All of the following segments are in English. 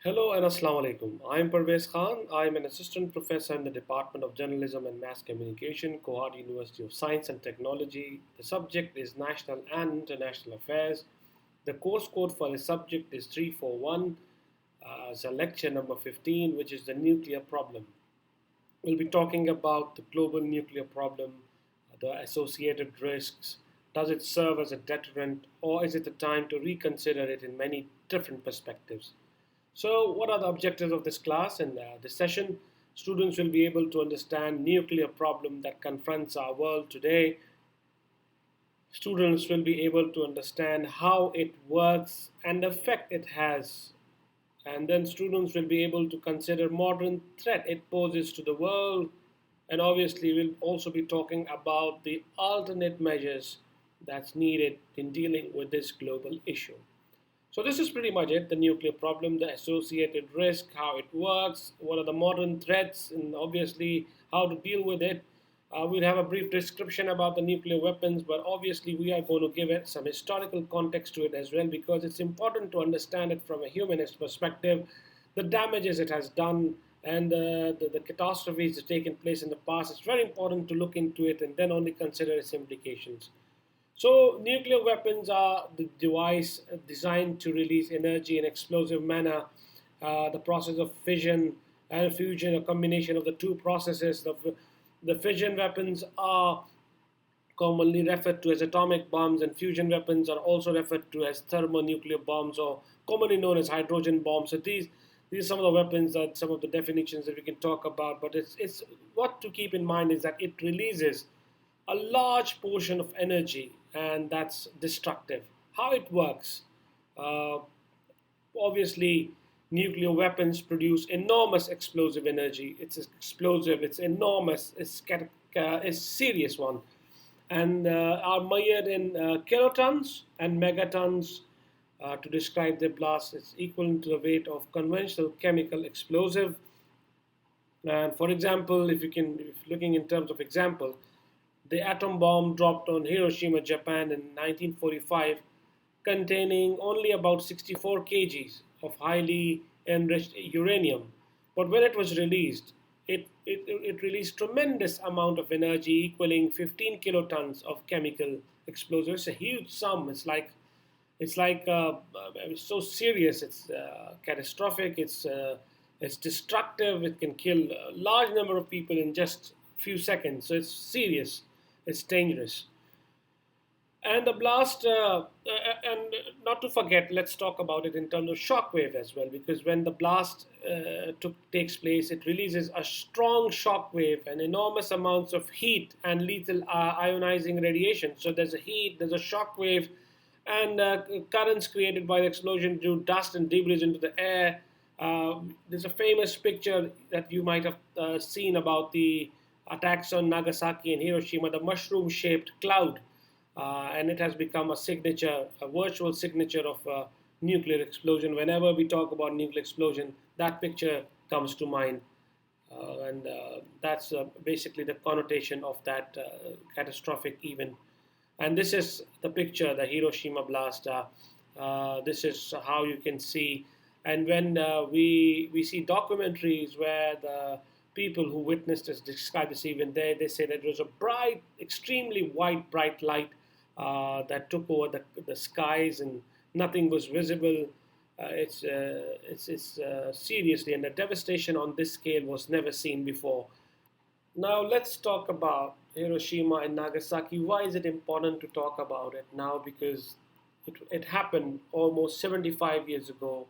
Hello and Assalamu alaikum. I'm Parvez Khan. I'm an assistant professor in the Department of Journalism and Mass Communication, Kohad University of Science and Technology. The subject is National and International Affairs. The course code for the subject is 341. It's a lecture number 15, which is the nuclear problem. We'll be talking about the global nuclear problem, the associated risks. Does it serve as a deterrent, or is it a time to reconsider it in many different perspectives? So, what are the objectives of this class? In this session, students will be able to understand nuclear problem that confronts our world today. Students will be able to understand how it works and the effect it has. And then students will be able to consider modern threat it poses to the world. And obviously, we'll also be talking about the alternate measures that's needed in dealing with this global issue. So this is pretty much it, the nuclear problem, the associated risk, how it works, what are the modern threats, and obviously how to deal with it. We'll have a brief description about the nuclear weapons, but obviously we are going to give it some historical context to it as well because it's important to understand it from a humanist perspective, the damages it has done and the catastrophes that have taken place in the past. It's very important to look into it and then only consider its implications. So, nuclear weapons are the device designed to release energy in explosive manner. The process of fission and fusion, a combination of the two processes. The fission weapons are commonly referred to as atomic bombs, and fusion weapons are also referred to as thermonuclear bombs, or commonly known as hydrogen bombs. So these are some of the weapons that some of the definitions that we can talk about. But it's what to keep in mind is that it releases a large portion of energy, and that's destructive. How it works? Uh, Obviously, nuclear weapons produce enormous explosive energy. It's explosive, it's enormous, it's serious one, and are measured in kilotons and megatons. To describe the blast, it's equivalent to the weight of conventional chemical explosive. And for example, if looking in terms of example, the atom bomb dropped on Hiroshima, Japan in 1945, containing only about 64 kgs of highly enriched uranium. But when it was released, it released tremendous amount of energy equaling 15 kilotons of chemical explosives. It's a huge sum. It's so serious. It's catastrophic. It's destructive. It can kill a large number of people in just few seconds. So it's serious. It's dangerous. And the blast, and not to forget, let's talk about it in terms of shockwave as well, because when the blast takes place, it releases a strong shockwave and enormous amounts of heat and lethal ionizing radiation. So there's a heat, there's a shockwave, and currents created by the explosion drew dust and debris into the air. There's a famous picture that you might have seen about the attacks on Nagasaki and Hiroshima, the mushroom shaped cloud. And it has become a signature, a virtual signature of a nuclear explosion. Whenever we talk about nuclear explosion, that picture comes to mind. And that's basically the connotation of that catastrophic event. And this is the picture, the Hiroshima blast. This is how you can see. And when we see documentaries where the people who witnessed this describe this event, they say that it was a bright, extremely white, bright light that took over the skies and nothing was visible. It's seriously, and the devastation on this scale was never seen before. Now let's talk about Hiroshima and Nagasaki. Why is it important to talk about it now? Because it happened almost 75 years ago.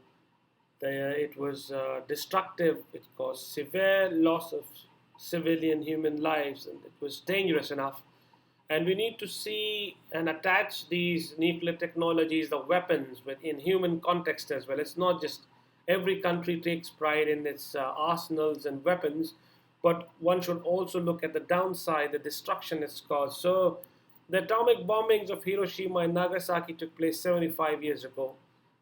It was destructive. It caused severe loss of civilian human lives, and it was dangerous enough. And we need to see and attach these nuclear technologies, the weapons, within human context as well. It's not just every country takes pride in its arsenals and weapons, but one should also look at the downside, the destruction it's caused. So, the atomic bombings of Hiroshima and Nagasaki took place 75 years ago,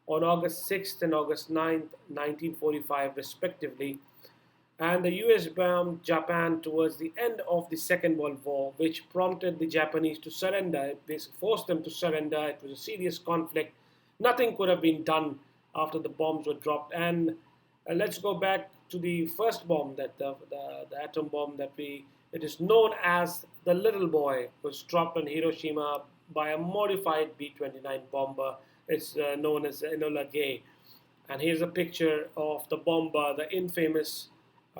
on August 6th and August 9th, 1945, respectively. And the US bombed Japan towards the end of the Second World War, which prompted the Japanese to surrender. It basically forced them to surrender. It was a serious conflict. Nothing could have been done after the bombs were dropped. And Let's go back to the first bomb, that the atom bomb that it is known as the Little Boy, was dropped on Hiroshima by a modified B-29 bomber. It's known as Enola Gay. And here's a picture of the bomber, the infamous,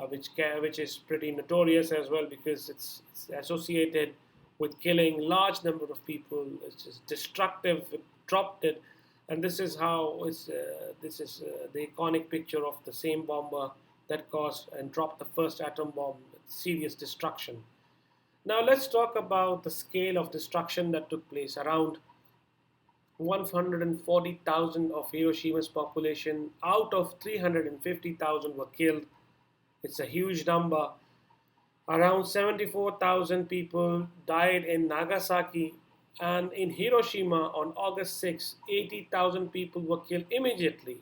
which is pretty notorious as well because it's associated with killing large number of people. It's just destructive. It dropped it, and this is the iconic picture of the same bomber that caused and dropped the first atom bomb with serious destruction. Now let's talk about the scale of destruction that took place. Around 140,000 of Hiroshima's population out of 350,000 were killed. It's a huge number. Around 74,000 people died in Nagasaki, and in Hiroshima on August 6, 80,000 people were killed immediately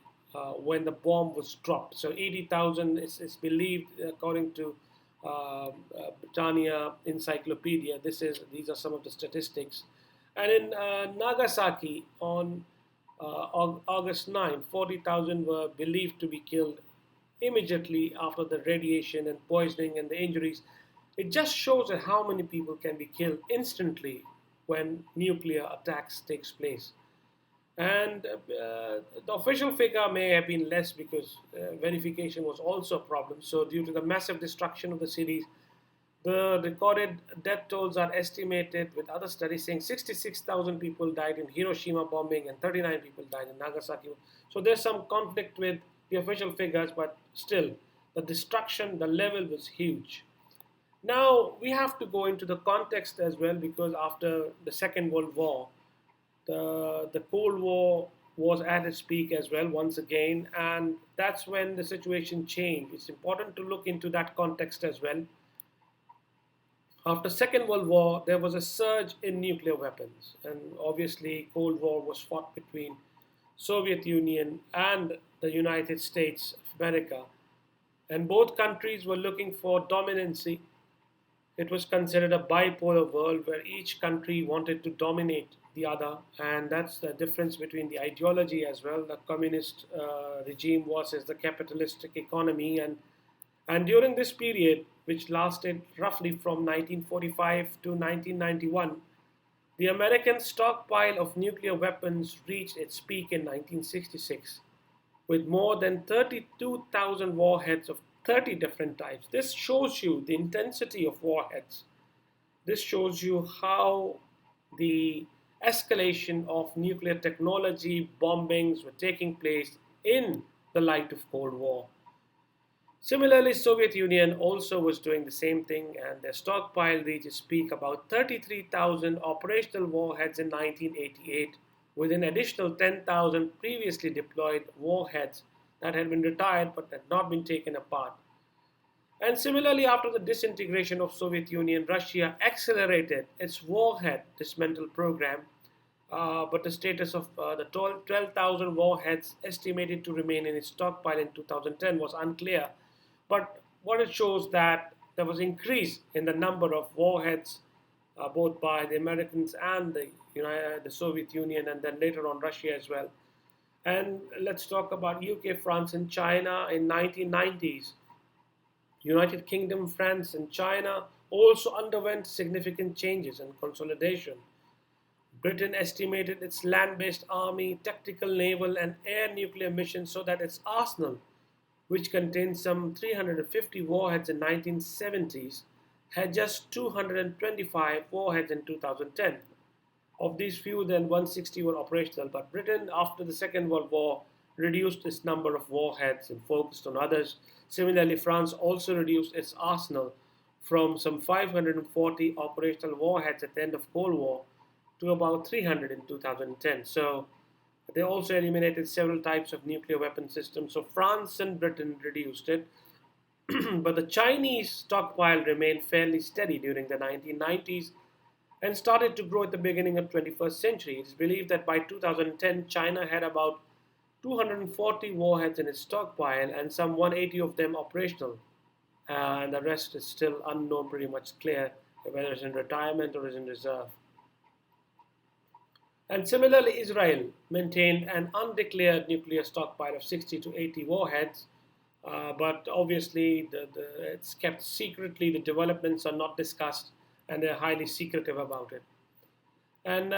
when the bomb was dropped. So 80,000 is believed, according to Britannia Encyclopedia. These are some of the statistics. And in Nagasaki on August 9, 40,000 were believed to be killed immediately after the radiation and poisoning and the injuries. It just shows that how many people can be killed instantly when nuclear attacks takes place. And the official figure may have been less because verification was also a problem. So due to the massive destruction of the cities, the recorded death tolls are estimated, with other studies saying 66,000 people died in Hiroshima bombing and 39 people died in Nagasaki. So there's some conflict with the official figures, but still, the destruction, the level was huge. Now we have to go into the context as well, because after the Second World War, the Cold War was at its peak as well once again, and that's when the situation changed. It's important to look into that context as well. After Second World War, there was a surge in nuclear weapons, and obviously Cold War was fought between Soviet Union and the United States of America, and both countries were looking for dominancy. It was considered a bipolar world where each country wanted to dominate the other, and that's the difference between the ideology as well. The communist regime versus the capitalistic economy, and during this period, which lasted roughly from 1945 to 1991, the American stockpile of nuclear weapons reached its peak in 1966, with more than 32,000 warheads of 30 different types. This shows you the intensity of warheads. This shows you how the escalation of nuclear technology bombings were taking place in the light of Cold War. Similarly, Soviet Union also was doing the same thing, and their stockpile reached its peak about 33,000 operational warheads in 1988, with an additional 10,000 previously deployed warheads that had been retired but had not been taken apart. And similarly, after the disintegration of Soviet Union, Russia accelerated its warhead dismantle program, but the status of the 12,000 warheads estimated to remain in its stockpile in 2010 was unclear. But what it shows that there was increase in the number of warheads, both by the Americans and the Soviet Union, and then later on Russia as well. And let's talk about UK, France, and China in 1990s. United Kingdom, France, and China also underwent significant changes and consolidation. Britain estimated its land-based army, tactical naval, and air nuclear missions so that its arsenal, which contained some 350 warheads in 1970s, had just 225 warheads in 2010. Of these, fewer than 160 were operational, but Britain, after the Second World War, reduced its number of warheads and focused on others. Similarly, France also reduced its arsenal from some 540 operational warheads at the end of Cold War to about 300 in 2010. So they also eliminated several types of nuclear weapon systems. So France and Britain reduced it, but the Chinese stockpile remained fairly steady during the 1990s and started to grow at the beginning of 21st century. It is believed that by 2010, China had about 240 warheads in its stockpile and some 180 of them operational. And the rest is still unknown, pretty much clear whether it's in retirement or is in reserve. And similarly, Israel maintained an undeclared nuclear stockpile of 60 to 80 warheads, but obviously it's kept secretly. The developments are not discussed, and they're highly secretive about it. And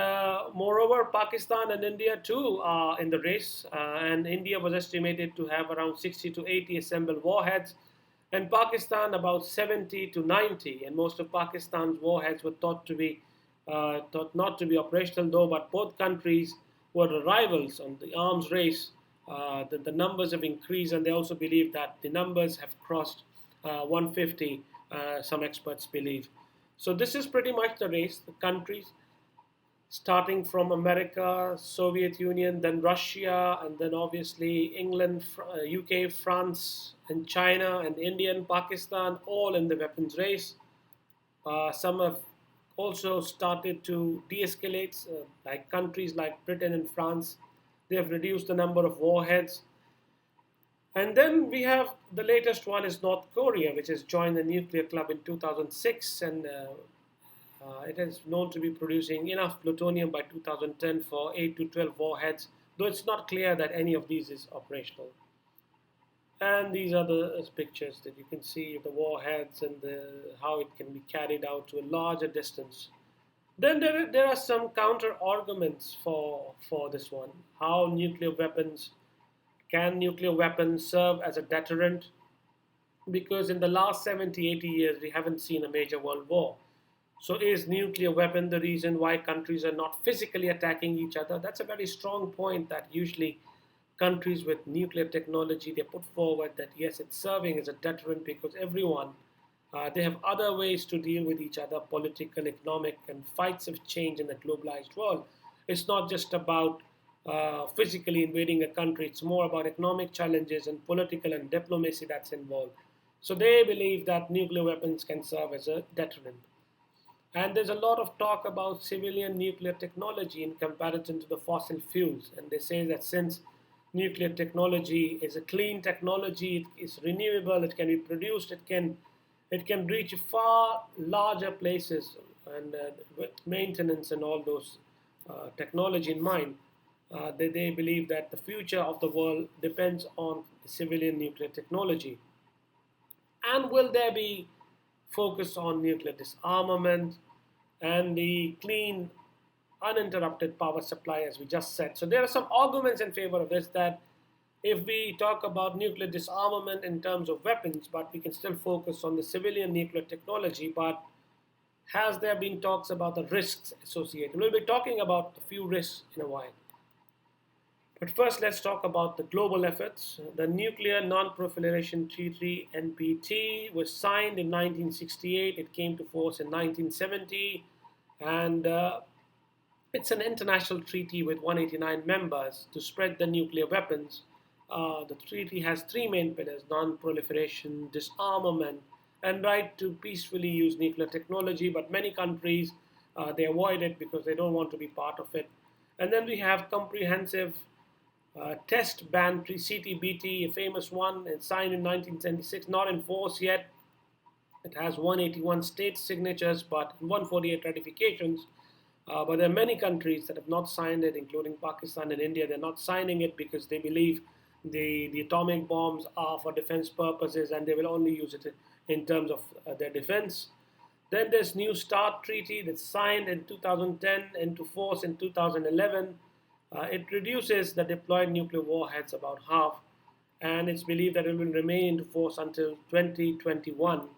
moreover, Pakistan and India too are in the race. And India was estimated to have around 60 to 80 assembled warheads, and Pakistan about 70 to 90. And most of Pakistan's warheads were thought not to be operational, though. But both countries were the rivals on the arms race. The numbers have increased, and they also believe that the numbers have crossed 150. Some experts believe. So this is pretty much the race. The countries starting from America, Soviet Union, then Russia, and then obviously England, UK, France, and China, and India and Pakistan, all in the weapons race. Some have also started to de escalate, like countries like Britain and France. They have reduced the number of warheads. And then we have the latest one is North Korea, which has joined the nuclear club in 2006, and it is known to be producing enough plutonium by 2010 for 8 to 12 warheads, though it's not clear that any of these is operational. And these are the pictures that you can see of the warheads and how it can be carried out to a larger distance. Then there are some counter arguments for this one. How nuclear weapons serve as a deterrent? Because in the last 70, 80 years, we haven't seen a major world war. So is nuclear weapon the reason why countries are not physically attacking each other? That's a very strong point that usually countries with nuclear technology, they put forward that yes, it's serving as a deterrent because everyone, they have other ways to deal with each other, political, economic, and fights have changed in the globalized world. It's not just about physically invading a country, it's more about economic challenges and political and diplomacy that's involved. So they believe that nuclear weapons can serve as a deterrent. And there's a lot of talk about civilian nuclear technology in comparison to the fossil fuels. And they say that since nuclear technology is a clean technology, it is renewable, it can be produced, it can reach far larger places, and with maintenance and all those technology in mind, they believe that the future of the world depends on civilian nuclear technology. And will there be focus on nuclear disarmament and the clean, uninterrupted power supply, as we just said? So there are some arguments in favor of this that if we talk about nuclear disarmament in terms of weapons, but we can still focus on the civilian nuclear technology, but has there been talks about the risks associated? We'll be talking about a few risks in a while. But first, let's talk about the global efforts. The Nuclear Non-Proliferation Treaty (NPT) was signed in 1968. It came to force in 1970, and it's an international treaty with 189 members to spread the nuclear weapons. The treaty has three main pillars: non-proliferation, disarmament, and right to peacefully use nuclear technology. But many countries they avoid it because they don't want to be part of it. And then we have comprehensive test ban CTBT, a famous one, and signed in 1976, not in force yet. It has 181 state signatures, but 148 ratifications. But there are many countries that have not signed it, including Pakistan and India. They're not signing it because they believe the atomic bombs are for defense purposes and they will only use it in terms of their defense. Then there's New START Treaty that's signed in 2010 into force in 2011. It reduces the deployed nuclear warheads about half, and it's believed that it will remain into force until 2021.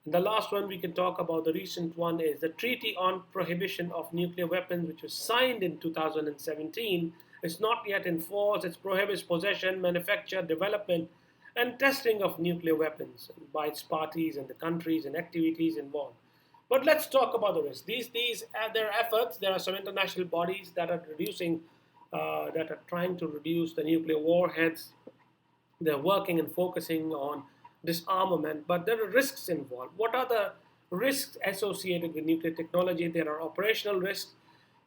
And the last one we can talk about, the recent one, is the Treaty on Prohibition of Nuclear Weapons, which was signed in 2017. It's not yet in force. It prohibits possession, manufacture, development, and testing of nuclear weapons by its parties and the countries and activities involved. But let's talk about the risks. These there are efforts. There are some international bodies that are trying to reduce the nuclear warheads. They're working and focusing on disarmament, but there are risks involved. What are the risks associated with nuclear technology? There are operational risks,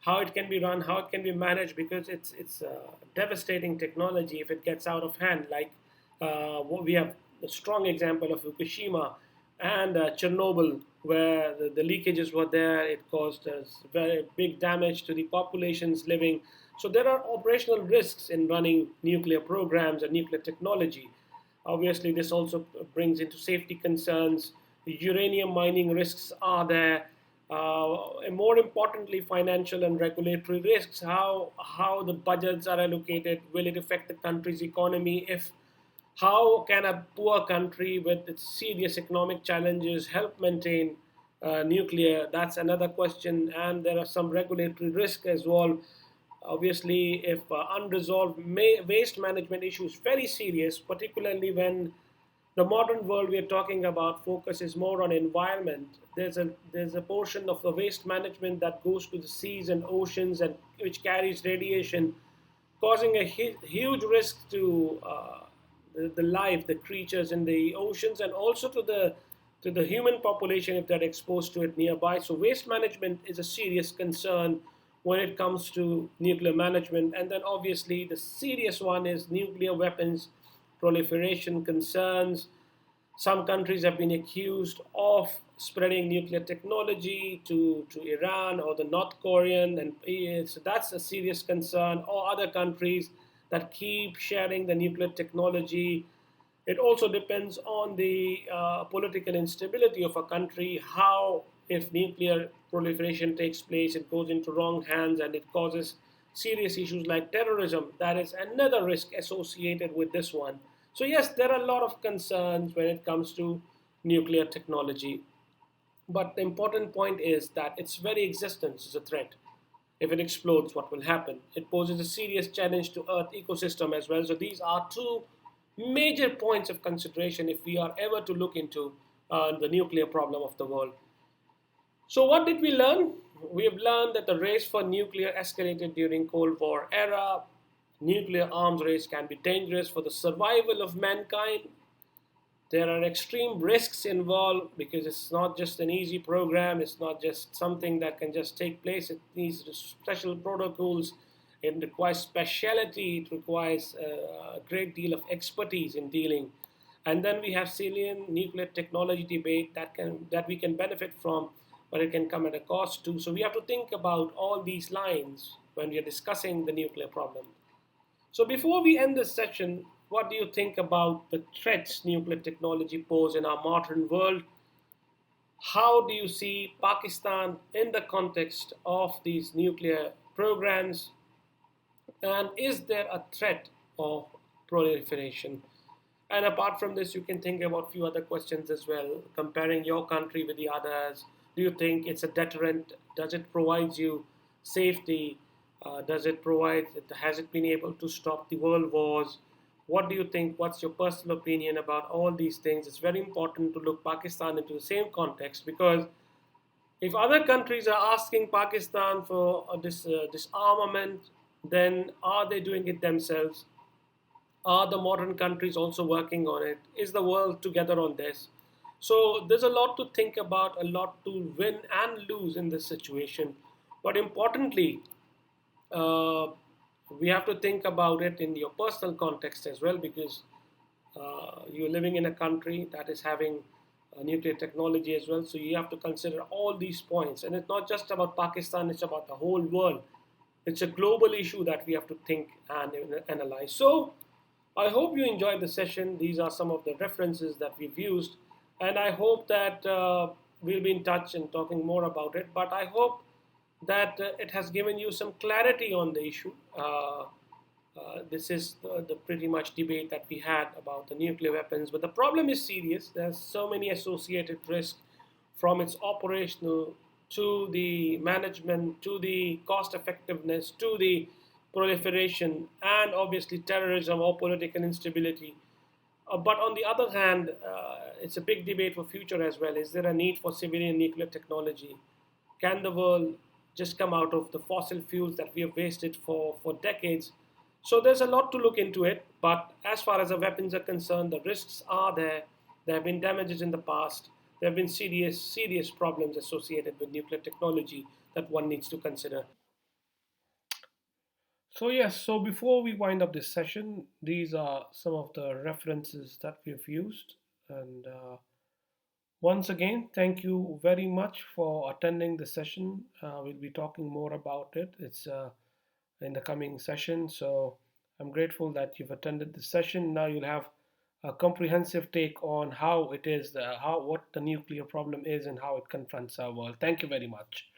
how it can be run, how it can be managed, because it's a devastating technology if it gets out of hand. Like we have a strong example of Fukushima and Chernobyl, where the leakages were there. It caused very big damage to the populations living. So there are operational risks in running nuclear programs and nuclear technology. Obviously, this also brings into safety concerns. Uranium mining risks are there. And more importantly, financial and regulatory risks. How the budgets are allocated, will it affect the country's economy? If how can a poor country with its serious economic challenges help maintain nuclear? That's another question, and there are some regulatory risk as well. Obviously, if unresolved waste management issues very serious, particularly when the modern world we are talking about focuses more on environment. There's a portion of the waste management that goes to the seas and oceans and which carries radiation, causing a huge risk to the life, the creatures in the oceans, and also to the human population if they're exposed to it nearby. So waste management is a serious concern when it comes to nuclear management. And then obviously the serious one is nuclear weapons proliferation concerns. Some countries have been accused of spreading nuclear technology to Iran or the North Korean, and so that's a serious concern. Or other countries that keep sharing the nuclear technology. It also depends on the political instability of a country. How, if nuclear proliferation takes place, it goes into wrong hands and it causes serious issues like terrorism. That is another risk associated with this one. So, yes, there are a lot of concerns when it comes to nuclear technology. But the important point is that its very existence is a threat. If it explodes, what will happen? It poses a serious challenge to Earth ecosystem as well. So these are two major points of consideration if we are ever to look into the nuclear problem of the world. So what did we learn? We have learned that the race for nuclear escalated during Cold War era. Nuclear arms race can be dangerous for the survival of mankind. There are extreme risks involved because it's not just an easy program, it's not just something that can just take place. It needs special protocols, it requires speciality, it requires a great deal of expertise in dealing. And then we have civilian nuclear technology debate that we can benefit from, but it can come at a cost too. So we have to think about all these lines when we are discussing the nuclear problem. So before we end this session, what do you think about the threats nuclear technology pose in our modern world? How do you see Pakistan in the context of these nuclear programs? And is there a threat of proliferation? And apart from this, you can think about a few other questions as well, comparing your country with the others. Do you think it's a deterrent? Does it provide you safety? Does it provide, has it been able to stop the world wars? What do you think? What's your personal opinion about all these things? It's very important to look Pakistan into the same context because if other countries are asking Pakistan for this disarmament, then are they doing it themselves? Are the modern countries also working on it? Is the world together on this? So there's a lot to think about, a lot to win and lose in this situation. But importantly, uh, we have to think about it in your personal context as well because you're living in a country that is having nuclear technology as well. So you have to consider all these points. And it's not just about Pakistan, it's about the whole world. It's a global issue that we have to think and analyze. So I hope you enjoyed the session. These are some of the references that we've used. And I hope that we'll be in touch and talking more about it. But I hope that it has given you some clarity on the issue. This is the pretty much debate that we had about the nuclear weapons. But the problem is serious. There's so many associated risks from its operational to the management to the cost effectiveness to the proliferation and obviously terrorism or political instability. But on the other hand, it's a big debate for future as well. Is there a need for civilian nuclear technology? Can the world just come out of the fossil fuels that we have wasted for decades? So there's a lot to look into it. But as far as the weapons are concerned, the risks are there. There have been damages in the past. There have been serious problems associated with nuclear technology that one needs to consider. So, yes, so before we wind up this session, these are some of the references that we've used. And once again, thank you very much for attending the session. We'll be talking more about it. It's in the coming session. So, I'm grateful that you've attended the session. Now you'll have a comprehensive take on how it is, how what the nuclear problem is and how it confronts our world. Thank you very much.